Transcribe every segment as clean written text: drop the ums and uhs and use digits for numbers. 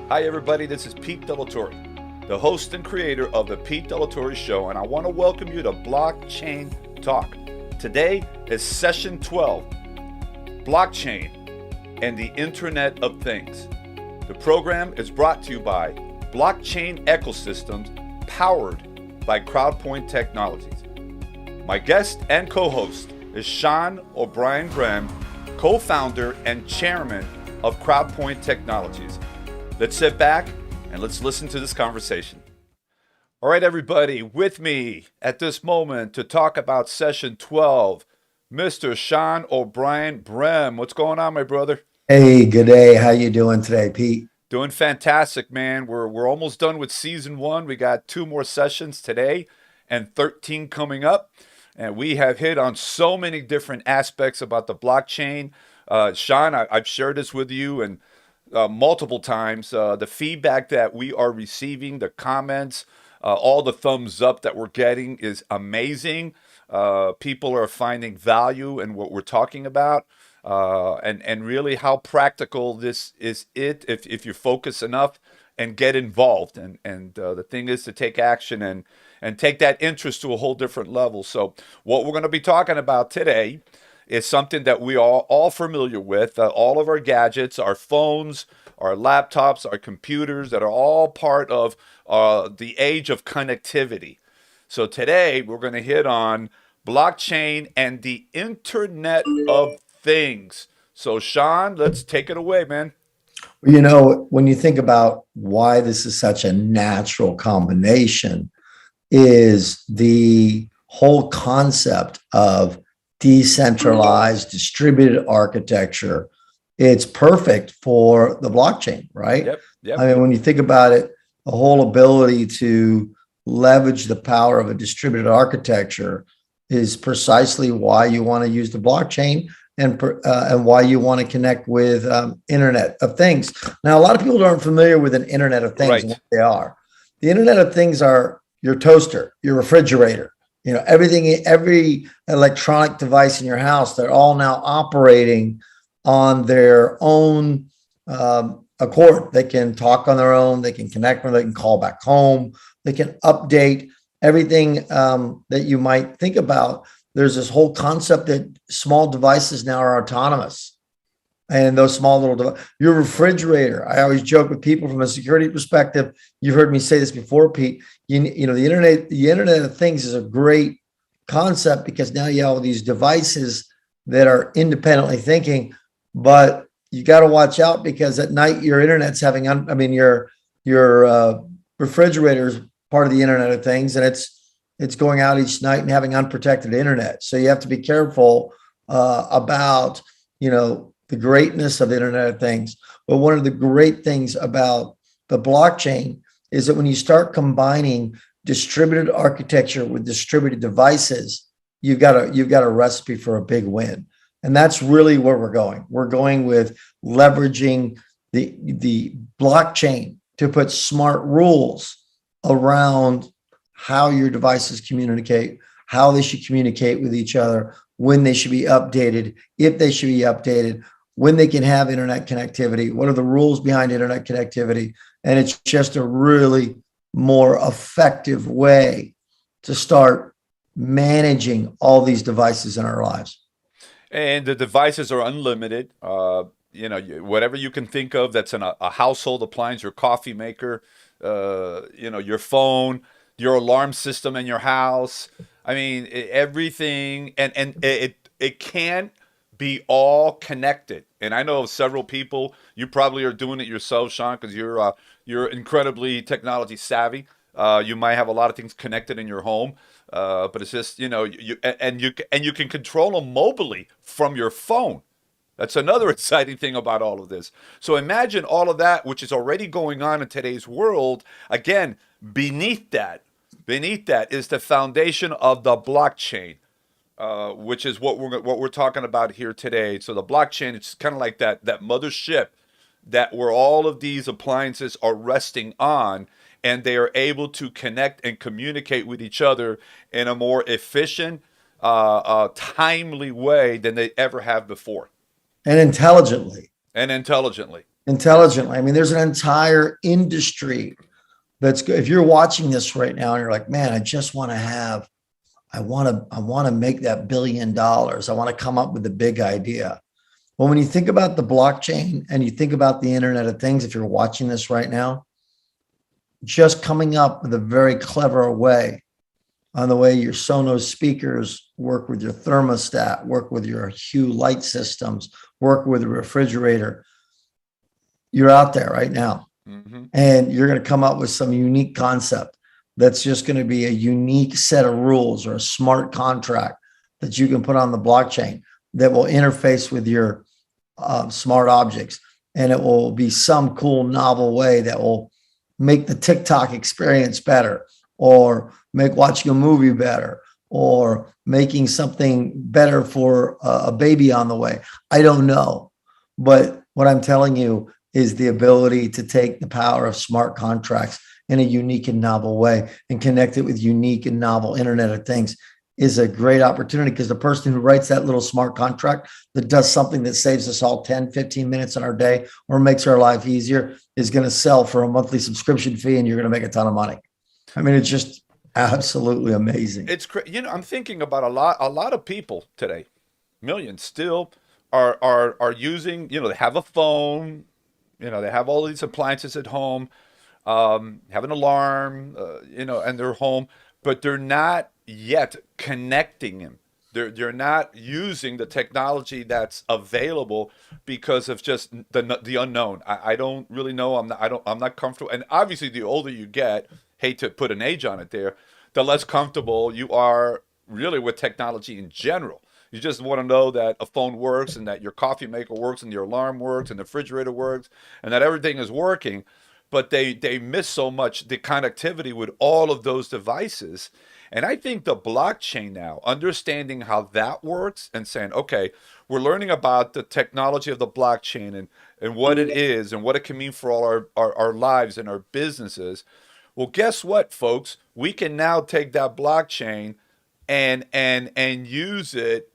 Hi everybody, this is Pete Delatorre, the host and creator of the Pete Delatorre Show, and I want to welcome you to Blockchain Talk. Today is session 12, Blockchain and the Internet of Things. The program is brought to you by Blockchain Ecosystems, powered by CrowdPoint Technologies. My guest and co-host is Sean OBrien-Brehm, co-founder and chairman of CrowdPoint Technologies. Let's sit back and let's listen to this conversation. All right, everybody, with me at this moment to talk about session 12, Mr. Sean OBrien-Brehm. What's going on, my brother? Hey, good day. How you doing today, Pete? Doing fantastic, man. We're almost done with season one. We got 2 more sessions today and 13 coming up. And we have hit on so many different aspects about the blockchain. Sean, I've shared this with you and multiple times. The feedback that we are receiving, the comments, all the thumbs up that we're getting is amazing. People are finding value in what we're talking about, and really how practical this is. If you focus enough and get involved, and the thing is to take action and take that interest to a whole different level. So what we're going to be talking about today is something that we are all familiar with. All of our gadgets, our phones, our laptops, our computers, that are all part of the age of connectivity. So today we're going to hit on blockchain and the Internet of Things. So Sean, let's take it away, man. You know, when you think about why this is such a natural combination, is the whole concept of decentralized distributed architecture. It's perfect for the blockchain, right? Yep, yep. I mean, when you think about it, the whole ability to leverage the power of a distributed architecture is precisely why you want to use the blockchain and why you want to connect with Internet of Things. Now, a lot of people aren't familiar with an Internet of Things and Right. what they are. The Internet of Things are your toaster, your refrigerator, everything, every electronic device in your house. They're all now operating on their own accord. They can talk on their own. They can connect, or they can call back home. They can update everything that you might think about. There's this whole concept that small devices now are autonomous. And those small little devices, your refrigerator. I always joke with people from a security perspective. You've heard me say this before, Pete. You know, the Internet of Things is a great concept because now you have all these devices that are independently thinking, but you got to watch out because at night your internet's having, your refrigerator is part of the Internet of Things, and it's going out each night and having unprotected internet. So you have to be careful about, the greatness of the Internet of Things. But one of the great things about the blockchain is that when you start combining distributed architecture with distributed devices, you've got a recipe for a big win. And that's really where we're going. We're going with leveraging the blockchain to put smart rules around how your devices communicate, how they should communicate with each other, when they should be updated, if they should be updated, when they can have internet connectivity, what are the rules behind internet connectivity. And it's just a really more effective way to start managing all these devices in our lives. And the devices are unlimited. Whatever you can think of that's in a household appliance, your coffee maker, your phone, your alarm system in your house. I mean, everything, and it can be all connected. And I know of several people. You probably are doing it yourself, Sean, because you're incredibly technology savvy. You might have a lot of things connected in your home, but it's just you can control them mobily from your phone. That's another exciting thing about all of this. So imagine all of that, which is already going on in today's world. Again, beneath that is the foundation of the blockchain, which is what we're talking about here today. So the blockchain, it's kind of like that mothership that where all of these appliances are resting on, and they are able to connect and communicate with each other in a more efficient, timely way than they ever have before, And intelligently. and intelligently. intelligently. I mean, there's an entire industry that's good. If you're watching this right now and you're like, man, I just want to have, I want to make that $1 billion. I want to come up with a big idea. Well, when you think about the blockchain and you think about the Internet of Things, if you're watching this right now, just coming up with a very clever way on the way your Sonos speakers work with your thermostat, work with your Hue light systems, work with the refrigerator. You're out there right now, Mm-hmm. and you're going to come up with some unique concept that's just going to be a unique set of rules or a smart contract that you can put on the blockchain that will interface with your smart objects. And it will be some cool, novel way that will make the TikTok experience better, or make watching a movie better, or making something better for a baby on the way. I don't know. But what I'm telling you is the ability to take the power of smart contracts in a unique and novel way and connect it with unique and novel Internet of Things is a great opportunity, because the person who writes that little smart contract that does something that saves us all 10, 15 minutes in our day or makes our life easier is going to sell for a monthly subscription fee, and you're going to make a ton of money. I mean, it's just absolutely amazing. I'm thinking about a lot of people today, millions still are using, they have a phone, they have all these appliances at home, have an alarm, and they're home, but they're not yet connecting them. They're not using the technology that's available because of just the unknown. I don't really know. I'm not comfortable. And obviously, the older you get, hate to put an age on it there, the less comfortable you are really with technology in general. You just want to know that a phone works, and that your coffee maker works, and your alarm works, and the refrigerator works, and that everything is working. But they miss so much the connectivity with all of those devices. And I think the blockchain now, understanding how that works and saying, okay, we're learning about the technology of the blockchain, and what it is and what it can mean for all our lives and our businesses. Well, guess what, folks? We can now take that blockchain and use it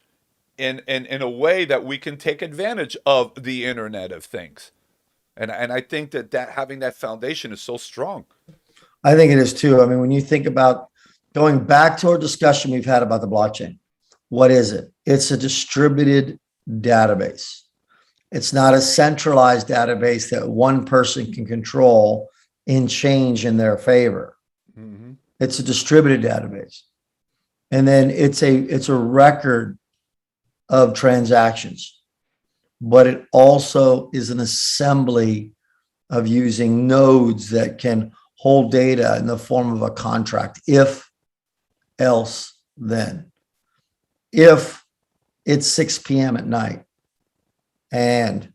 in a way that we can take advantage of the Internet of Things. And I think that having that foundation is so strong. I think it is too. I mean, when you think about going back to our discussion we've had about the blockchain, what is it? It's a distributed database. It's not a centralized database that one person can control and change in their favor. Mm-hmm. It's a distributed database. And then it's a record of transactions, but it also is an assembly of using nodes that can hold data in the form of a contract. If, else, then. If it's 6 p.m. at night and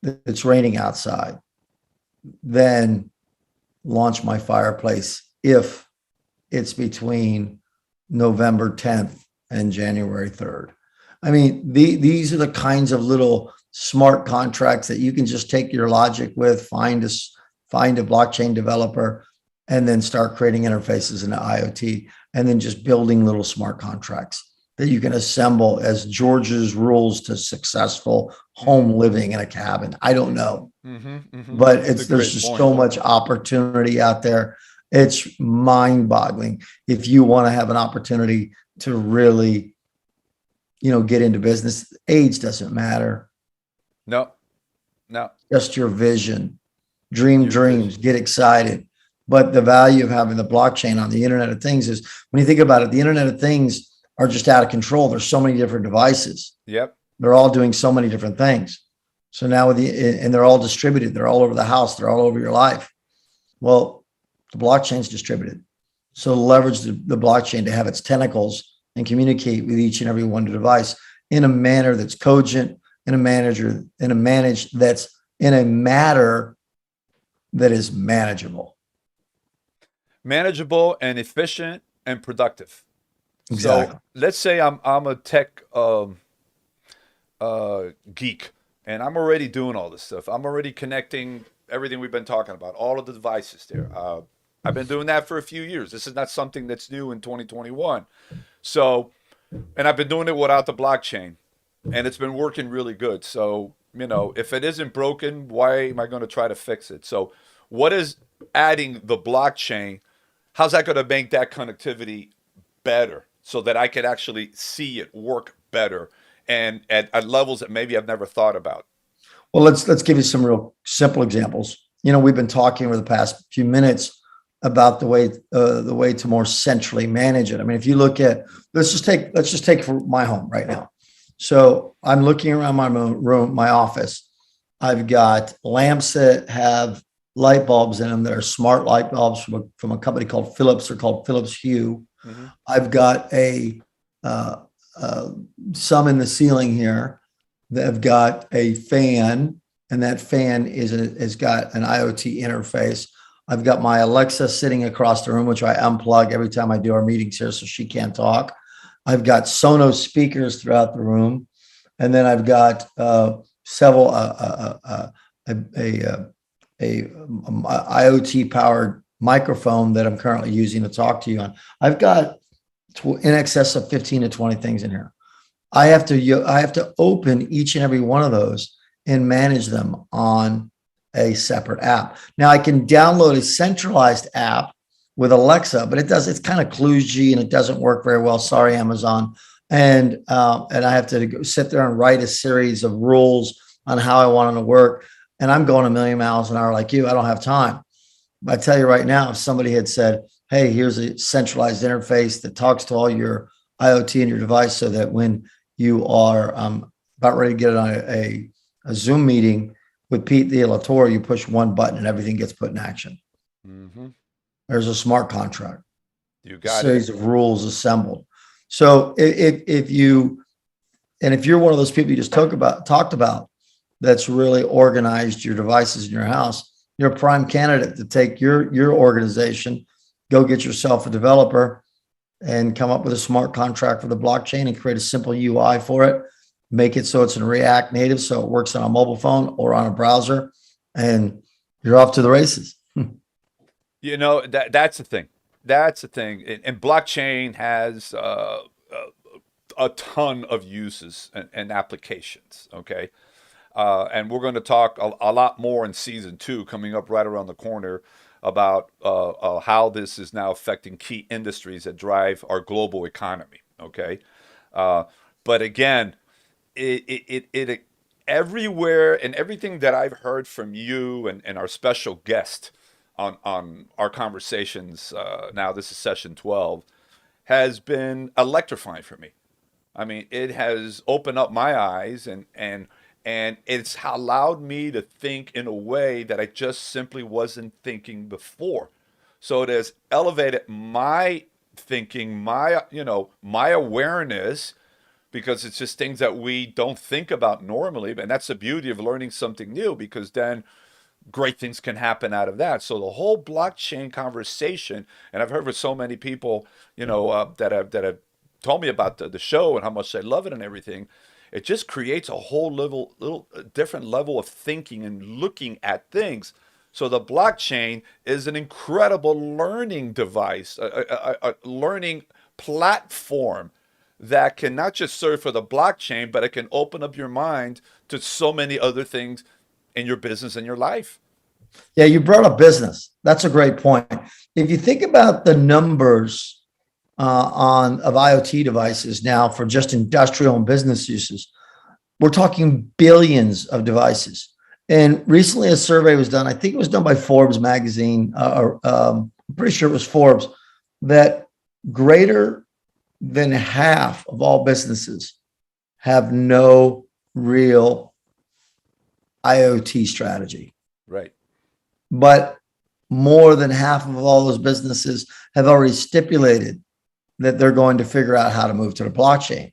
it's raining outside, then launch my fireplace. If it's between November 10th and January 3rd. I mean, these are the kinds of little smart contracts that you can just take your logic with, find a blockchain developer, and then start creating interfaces into IoT, and then just building little smart contracts that you can assemble as George's rules to successful home living in a cabin. I don't know, Mm-hmm. Mm-hmm. but That's a there's great just point. so much opportunity out there. It's mind-boggling. If you want to have an opportunity to really, get into business, age doesn't matter. No, no, Just your vision. Dream your vision. dreams, get excited. But the value of having the blockchain on the Internet of Things is, when you think about it, the Internet of Things are just out of control. There's so many different devices. Yep. They're all doing so many different things. So now and they're all distributed. They're all over the house. They're all over your life. Well, the blockchain's distributed. So leverage the blockchain to have its tentacles and communicate with each and every one device in a manner that's cogent, in a matter that is manageable. Manageable and efficient and productive. So Exactly. let's say I'm a tech geek, and I'm already doing all this stuff. I'm already connecting everything we've been talking about, all of the devices there. I've been doing that for a few years. This is not something that's new in 2021. So, and I've been doing it without the blockchain, and it's been working really good. So if it isn't broken, why am I going to try to fix it? So, what is adding the blockchain? How's that going to make that connectivity better so that I could actually see it work better and at levels that maybe I've never thought about? Well, let's give you some real simple examples. We've been talking over the past few minutes about the way to more centrally manage it. I mean, if you look at let's just take for my home right now. So I'm looking around my room, my office. I've got lamps that have light bulbs in them that are smart light bulbs from a company called Philips or called Philips Hue. Mm-hmm. I've got uh, some in the ceiling here that have got a fan, and that fan has got an IoT interface. I've got my Alexa sitting across the room, which I unplug every time I do our meetings here, so she can't talk. I've got Sonos speakers throughout the room, and then I've got several IoT powered microphone that I'm currently using to talk to you on. I've got in excess of 15 to 20 things in here. I have to open each and every one of those and manage them on a separate app. Now I can download a centralized app with Alexa, but it's kind of kludgy and it doesn't work very well. Sorry, Amazon. And I have to go sit there and write a series of rules on how I want them to work. And I'm going a million miles an hour like you. I don't have time. But I tell you right now, if somebody had said, hey, here's a centralized interface that talks to all your IoT in your device so that when you are about ready to get on a Zoom meeting with Pete the Elatore, you push one button and everything gets put in action. Mm-hmm. There's a smart contract. You got series of rules assembled. So if you're one of those people you just talked about that's really organized your devices in your house, you're a prime candidate to take your organization, go get yourself a developer and come up with a smart contract for the blockchain and create a simple UI for it. Make it so it's in React Native, so it works on a mobile phone or on a browser, and you're off to the races. That's the thing. That's the thing. And blockchain has a ton of uses and applications. Okay. And we're going to talk a lot more in season 2 coming up right around the corner about how this is now affecting key industries that drive our global economy. Okay. But again, it everywhere and everything that I've heard from you and our special guest on our conversations, now this is session 12, has been electrifying for me. I mean, it has opened up my eyes and it's allowed me to think in a way that I just simply wasn't thinking before. So it has elevated my thinking, my awareness, because it's just things that we don't think about normally. And that's the beauty of learning something new, because then great things can happen out of that. So the whole blockchain conversation, and I've heard with so many people, that have told me about the show and how much they love it and everything. It just creates a whole little different level of thinking and looking at things. So the blockchain is an incredible learning device, a learning platform that can not just serve for the blockchain, but it can open up your mind to so many other things in your business and your life. Yeah, you brought up business. That's a great point. If you think about the numbers of IoT devices now for just industrial and business uses, we're talking billions of devices. And recently, a survey was done. I think it was done by Forbes magazine. I'm pretty sure it was Forbes, that greater than half of all businesses have no real IoT strategy. Right. But more than half of all those businesses have already stipulated that they're going to figure out how to move to the blockchain.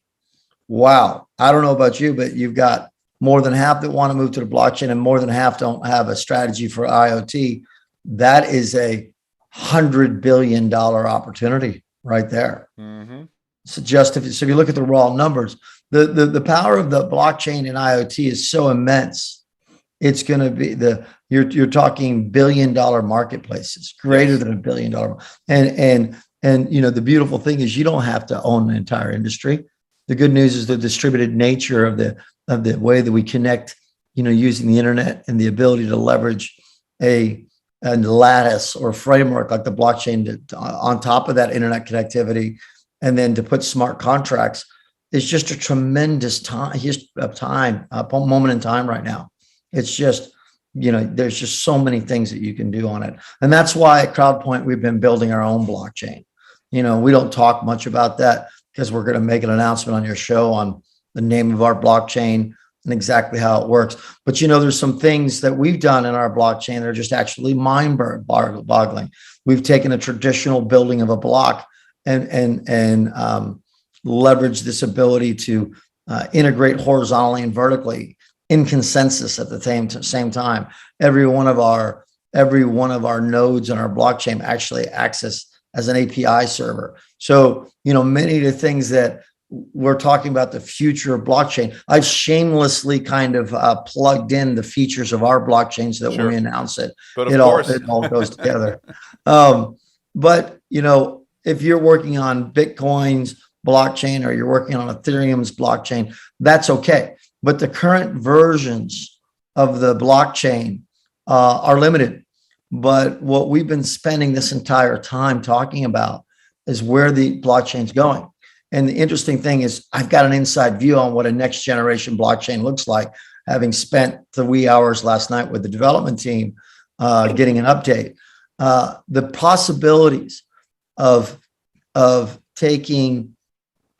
Wow. I don't know about you, but you've got more than half that want to move to the blockchain and more than half don't have a strategy for IoT. That is a $100 billion opportunity right there. Mm-hmm. So if you look at the raw numbers, the power of the blockchain and IoT is so immense. It's going to be you're talking $1 billion marketplaces, greater Yes. than $1 billion. And the beautiful thing is you don't have to own the entire industry. The good news is the distributed nature of the way that we connect using the internet and the ability to leverage a, a lattice or framework like the blockchain on top of that internet connectivity, and then to put smart contracts is just a tremendous moment in time right now. It's just, there's just so many things that you can do on it. And that's why at CrowdPoint, we've been building our own blockchain. We don't talk much about that because we're going to make an announcement on your show on the name of our blockchain and exactly how it works. But, there's some things that we've done in our blockchain that are just actually mind-boggling. We've taken a traditional building of a block and leverage this ability to integrate horizontally and vertically in consensus at the same time. Every one of our nodes in our blockchain actually access as an API server. So, many of the things that we're talking about, the future of blockchain, I've shamelessly kind of plugged in the features of our blockchain so that Sure. when we announce it, But of it course, all goes together. But, if you're working on Bitcoin's blockchain or you're working on Ethereum's blockchain, that's okay. But the current versions of the blockchain are limited. But what we've been spending this entire time talking about is where the blockchain's going. And the interesting thing is I've got an inside view on what a next generation blockchain looks like, having spent the wee hours last night with the development team getting an update. The possibilities of taking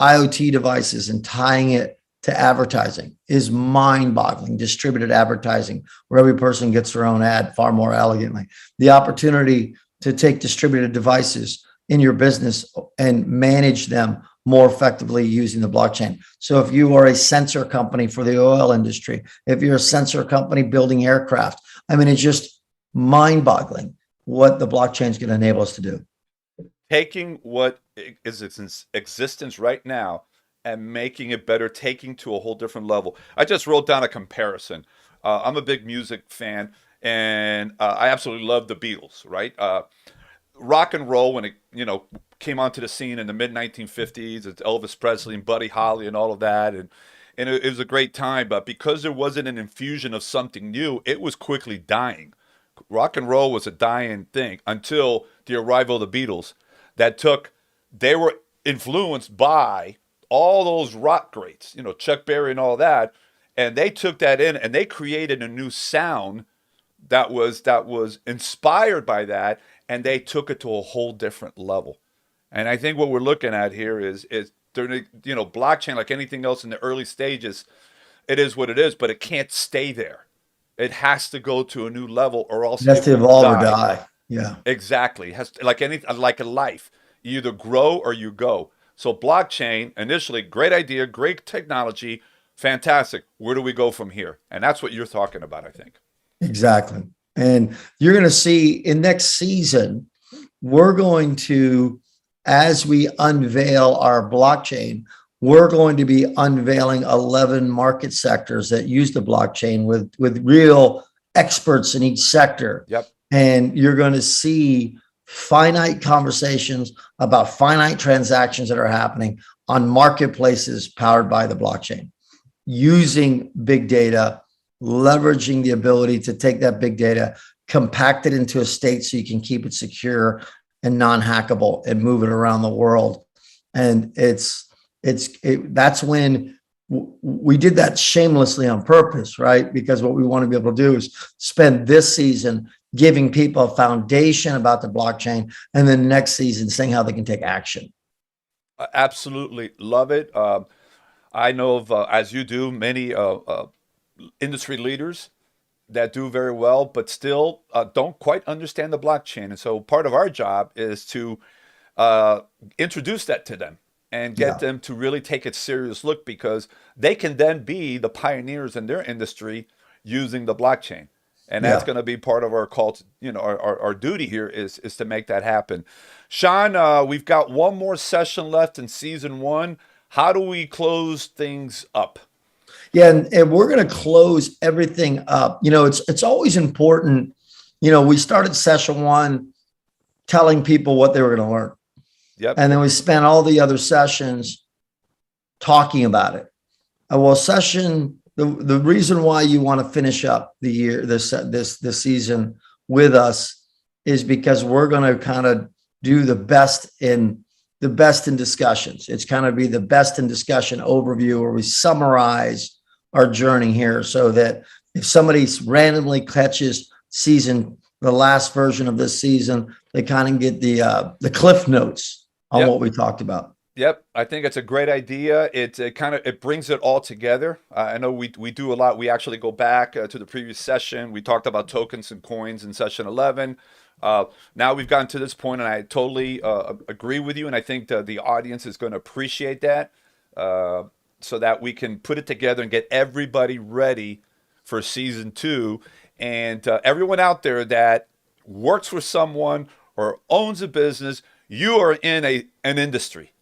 IoT devices and tying it to advertising is mind-boggling. Distributed advertising, where every person gets their own ad far more elegantly. The opportunity to take distributed devices in your business and manage them more effectively using the blockchain. So if you are a sensor company for the oil industry, if you're a sensor company building aircraft, it's just mind-boggling what the blockchain is going to enable us to do. Taking what is in existence right now and making it better, taking to a whole different level. I just wrote down a comparison. I'm a big music fan, and I absolutely love the Beatles, right? Rock and roll, when it came onto the scene in the mid 1950s, it's Elvis Presley and Buddy Holly and all of that, and it was a great time. But because there wasn't an infusion of something new, it was quickly dying. Rock and roll was a dying thing until the arrival of the Beatles. They were influenced by all those rock greats, Chuck Berry and all that, and they took that in and they created a new sound that was inspired by that, and they took it to a whole different level. And I think what we're looking at here is blockchain, like anything else in the early stages, it is what it is, but it can't stay there. It has to go to a new level, or else It has it to will evolve or die. die. Yeah. Exactly. It has to, like a life. You either grow or you go. So blockchain, initially, great idea, great technology, fantastic. Where do we go from here? And that's what you're talking about, I think. Exactly. And you're going to see in next season, we're going to, as we unveil our blockchain, we're going to be unveiling 11 market sectors that use the blockchain with real experts in each sector. Yep. And you're going to see finite conversations about finite transactions that are happening on marketplaces powered by the blockchain, using big data, leveraging the ability to take that big data, compact it into a state so you can keep it secure and non-hackable and move it around the world. And that's when we did that shamelessly on purpose, right? Because what we want to be able to do is spend this season giving people a foundation about the blockchain, and then next season saying how they can take action. Absolutely love it. I know of, as you do, many industry leaders that do very well, but still don't quite understand the blockchain. And so part of our job is to introduce that to them and get them to really take a serious look, because they can then be the pioneers in their industry using the blockchain. And that's going to be part of our call, our duty here is to make that happen. Sean, we've got one more session left in season 1. How do we close things up? Yeah, and we're going to close everything up. It's always important. We started session 1 telling people what they were going to learn. Yep. And then we spent all the other sessions talking about it. Well, session the reason why you want to finish up the year, this season with us is because we're going to kind of do the best in discussions. It's kind of be the best in discussion overview where we summarize our journey here so that if somebody randomly catches the last version of this season, they kind of get the cliff notes on Yep. what we talked about. Yep, I think it's a great idea. It brings it all together. I know we do a lot. We actually go back to the previous session. We talked about tokens and coins in session 11. Now we've gotten to this point, and I totally agree with you. And I think the audience is going to appreciate that, so that we can put it together and get everybody ready for season 2. And everyone out there that works for someone or owns a business, you are in an industry.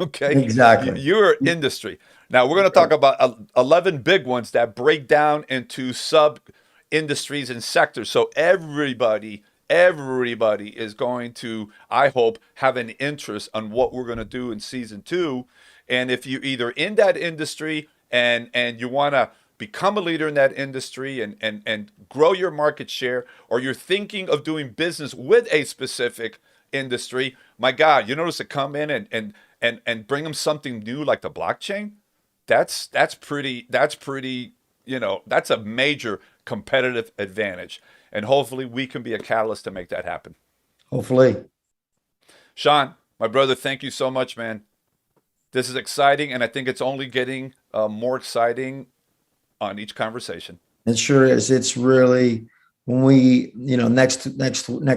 Okay, Exactly. your industry. Now we're going to talk about 11 big ones that break down into sub industries and sectors. So everybody is going to, I hope, have an interest on what we're going to do in season 2. And if you're either in that industry and you want to become a leader in that industry and grow your market share, or you're thinking of doing business with a specific industry, my God, you notice to come in and bring them something new like the blockchain. That's pretty, that's a major competitive advantage. And hopefully we can be a catalyst to make that happen. Hopefully. Sean, my brother, thank you so much, man. This is exciting, and I think it's only getting more exciting on each conversation. It sure is. It's really when we, next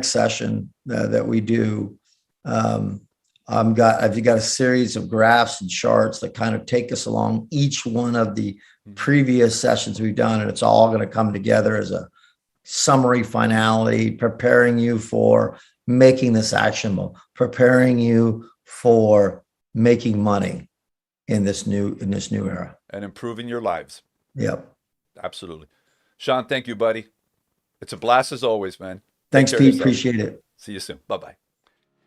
session that we do, I've got a series of graphs and charts that kind of take us along each one of the previous sessions we've done, and it's all going to come together as a summary finality, preparing you for making this actionable, preparing you for making money in this new era. And improving your lives. Yep. Absolutely. Sean, thank you, buddy. It's a blast as always, man. Thanks, Pete. Appreciate it. See you soon. Bye-bye.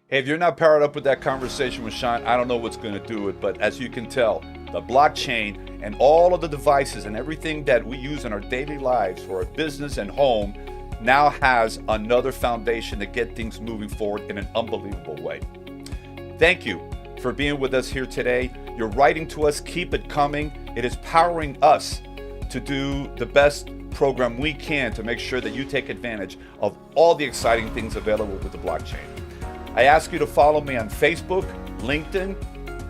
Hey, if you're not powered up with that conversation with Sean, I don't know what's going to do it, but as you can tell, the blockchain and all of the devices and everything that we use in our daily lives for our business and home now has another foundation to get things moving forward in an unbelievable way. Thank you for being with us here today. You're writing to us. Keep it coming. It is powering us to do the best program we can to make sure that you take advantage of all the exciting things available with the blockchain. I ask you to follow me on Facebook, LinkedIn,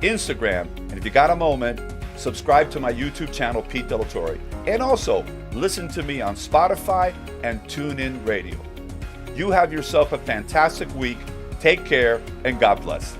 Instagram, and if you got a moment, subscribe to my YouTube channel, Pete Delatorre, and also listen to me on Spotify and TuneIn Radio. You have yourself a fantastic week. Take care, and God bless.